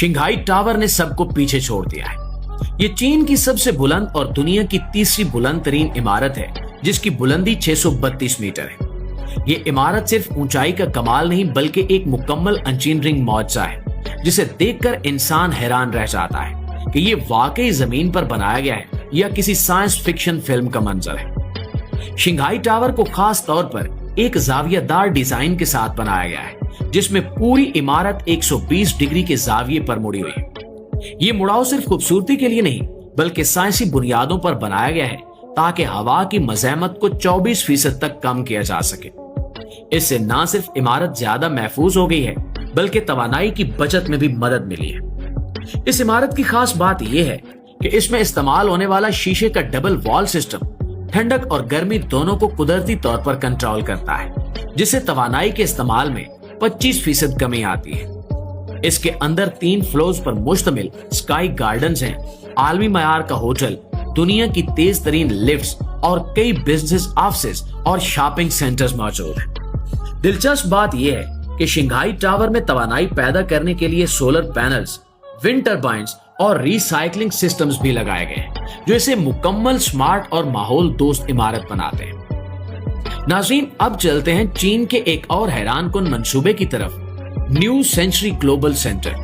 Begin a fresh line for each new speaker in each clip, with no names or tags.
Shanghai tower ने सबको पीछे छोड़ दिया है। ये चीन की सबसे बुलंद और दुनिया की तीसरी बुलंद तरीन इमारत है, जिसकी बुलंदी 632 मीटर है। ये इमारत सिर्फ ऊंचाई का कमाल नहीं बल्कि एक मुकम्मल इंजीनियरिंग मौजज़ा है, जिसे देखकर इंसान हैरान रह जाता है कि ये वाकई जमीन पर बनाया गया है या किसी साइंस फिक्शन फिल्म का मंजर है। शंघाई टावर को खास तौर पर एक जावियादार डिजाइन के साथ बनाया गया है, जिसमें पूरी इमारत 120 डिग्री के जाविये पर मुड़ी हुई है। ये मुड़ाव सिर्फ खूबसूरती के लिए नहीं बल्कि साइंसी बुनियादों पर बनाया गया है ताकि हवा की मज़ाहमत को 24% तक कम किया जा सके। इससे न सिर्फ इमारत ज्यादा महफूज हो गई है बल्कि तवानाई की बचत में भी मदद मिली है। इस इमारत की खास बात यह है कि इसमें इस्तेमाल होने वाला शीशे का डबल वॉल सिस्टम ठंडक और गर्मी दोनों को कुदरती तौर पर कंट्रोल करता है, जिससे तवानाई के इस्तेमाल में 25% कमी आती है। इसके अंदर 3 फ्लोर्स पर मुश्तमिल स्काई गार्डन्स हैं, आलमी मयार का होटल, दुनिया की तेज तरीन लिफ्ट्स और कई बिजनेस ऑफिस और शॉपिंग सेंटर्स मौजूद हैं। दिलचस्प बात यह है कि शंघाई टावर में तवानाई पैदा करने के लिए सोलर पैनल्स, विंड टर्बाइन्स और रिसाइकलिंग सिस्टम्स भी लगाए गए हैं, जो इसे मुकम्मल स्मार्ट और माहौल दोस्त इमारत बनाते हैं। नाज़रीन, अब चलते हैं चीन के एक और हैरानकुन मंसूबे की तरफ, न्यू सेंचुरी ग्लोबल सेंटर,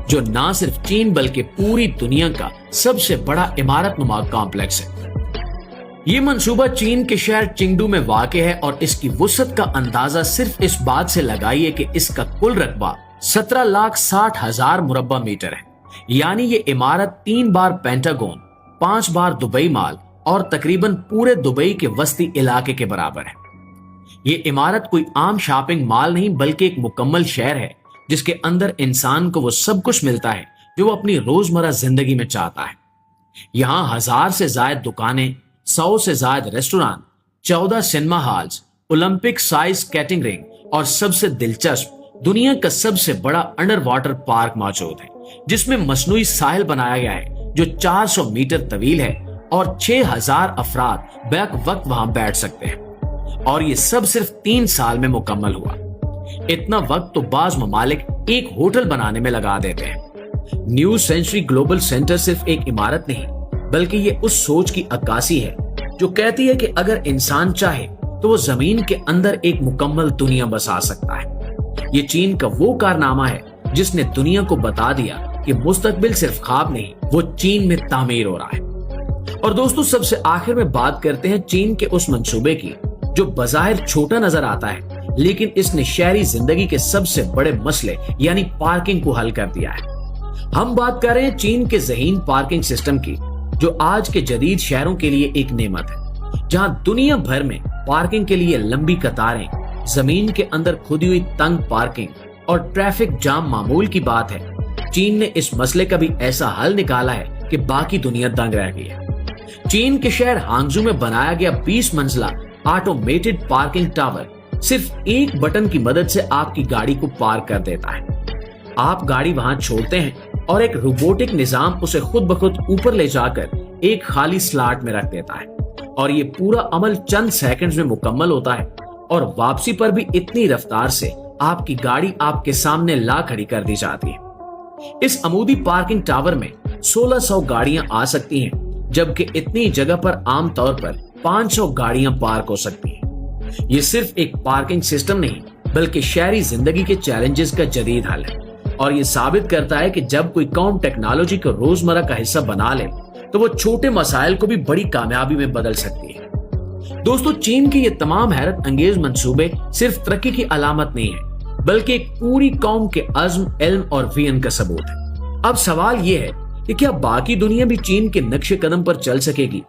जो न सिर्फ चीन बल्कि पूरी दुनिया का सबसे बड़ा इमारत नुमा कॉम्प्लेक्स है। ये मंसूबा चीन के शहर चिंगडू में वाक़ है और इसकी वुसअत का अंदाजा सिर्फ इस बात से लगाइए कि इसका कुल रकबा 17,60,000 मुरब्बा मीटर है। यानी ये इमारत 3 बार पेंटागन, 5 बार दुबई मॉल और तकरीबन पूरे दुबई के वस्ती इलाके के बराबर है। ये इमारत कोई आम शॉपिंग मॉल नहीं बल्कि एक मुकम्मल शहर है, जिसके अंदर इंसान को वो सब कुछ मिलता है जो वो अपनी रोजमर्रा जिंदगी में चाहता है। यहाँ 1000 से ज्यादा दुकानें, 100 से ज्यादा restaurant, 14 cinema halls, Olympic size skating ring और सबसे दिलचस्प दुनिया का सबसे बड़ा अंडर वाटर पार्क मौजूद है, जिसमें मसनूई साहिल बनाया गया है जो 400 मीटर तवील है और 6000 अफराद बैक वक्त वहां बैठ सकते हैं। और ये सब सिर्फ 3 साल में मुकम्मल हुआ। इतना वक्त तो बाज ममालिक एक होटल बनाने में लगा देते हैं। न्यू सेंचुरी ग्लोबल सेंटर सिर्फ एक इमारत नहीं बल्कि ये उस सोच की अक्कासी है जो कहती है कि अगर इंसान चाहे तो वो जमीन के अंदर एक मुकम्मल दुनिया बसा सकता है। ये चीन का वो कारनामा है जिसने दुनिया को बता दिया कि मुस्तकबिल सिर्फ ख्वाब नहीं, वो चीन में तामीर हो रहा है। और दोस्तों, सबसे आखिर में बात करते हैं चीन के उस मंसूबे की जो बज़ाहिर छोटा नजर आता है, लेकिन इसने शहरी जिंदगी के सबसे बड़े मसले यानी पार्किंग को हल कर दिया है। हम बात कर रहे हैं चीन के ज़हीन पार्किंग सिस्टम की, जो आज के जदीद शहरों के लिए एक नेमत है, जहां दुनिया भर में पार्किंग के लिए लंबी कतारें, जमीन के अंदर खुदी हुई तंग पार्किंग और ट्रैफिक जाम मामूल की बात है। चीन ने इस मसले का भी ऐसा हल निकाला है कि बाकी दुनिया दंग रह गई है। चीन के शहर हांगजू में बनाया गया 20 मंजिला ऑटोमेटेड पार्किंग टावर सिर्फ एक बटन की मदद से आपकी गाड़ी को पार्क कर देता है। आप गाड़ी वहां छोड़ते हैं और एक रोबोटिक निजाम उसे खुद ब खुद ऊपर ले जाकर एक खाली स्लॉट में रख देता है और ये पूरा अमल चंद सेकंड्स में मुकम्मल होता है और वापसी पर भी इतनी रफ्तार से आपकी गाड़ी आपके सामने ला खड़ी कर दी जाती है। इस अमूदी पार्किंग टावर में 1600 गाड़ियां आ सकती हैं, जबकि इतनी जगह पर आमतौर पर 500 गाड़ियां पार्क हो सकती हैं। ये सिर्फ एक पार्किंग सिस्टम नहीं बल्कि शहरी जिंदगी के चैलेंजेस का जदीद हल है और ये साबित करता है कि जब कोई कौम टेक्नोलॉजी को रोजमर्रा का हिस्सा बना ले तो वो छोटे मसाइल को भी बड़ी कामयाबी में बदल सकती है। दोस्तों, चीन के ये तमाम हैरत अंगेज मंसूबे सिर्फ तरक्की की अलामत नहीं है बल्कि एक पूरी कौम के अज़्म, इल्म और विजन का सबूत है। अब सवाल ये है कि क्या बाकी दुनिया भी चीन के नक्शे कदम पर चल सकेगी?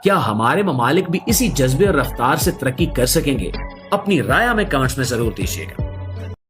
क्या हमारे ममालिक भी इसी जज्बे और रफ्तार से तरक्की कर सकेंगे? अपनी राय हमें कमेंट्स में जरूर दीजिएगा।